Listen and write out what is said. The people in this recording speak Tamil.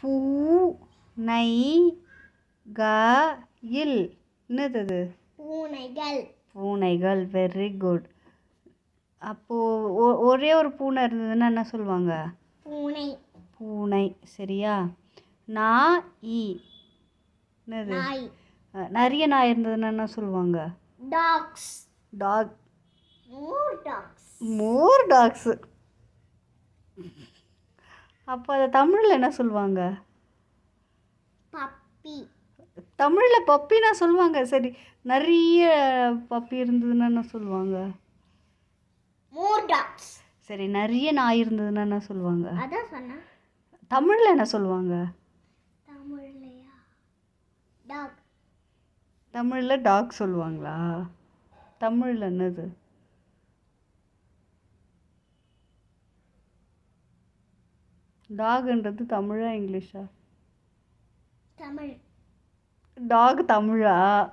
பூ நை க இல் என்னது அது? பூனைகள். பூனைகள். Very good. அப்போது ஒரே ஒரு பூனை இருந்ததுன்னா என்ன சொல்லுவாங்க? பூனை. பூனை. சரியா? நா இ என்னது? நாய். நிறைய நாய் இருந்ததுன்னா என்ன சொல்லுவாங்க? டாக்ஸ். டாக். மோர் டாக்ஸ். மோர் டாக்ஸு. அப்போ அதை தமிழில் என்ன சொல்லுவாங்க? பப்பி. தமிழில் பப்பினா சொல்லுவாங்க. சரி, நிறைய பப்பி இருந்ததுன்னா என்ன சொல்லுவாங்க? மோர் டாக்ஸ். சரி, நிறைய நாய் இருந்ததுன்னா என்ன சொல்லுவாங்க? அதான் சொன்னேன். தமிழில் என்ன சொல்லுவாங்க? தமிழ்லையா? டாக். தமிழில் டாக் சொல்லுவாங்களா? தமிழில் என்னது? டாக்ன்றது தமிழா இங்கிலீஷா? தமிழ். டாக் தமிழா?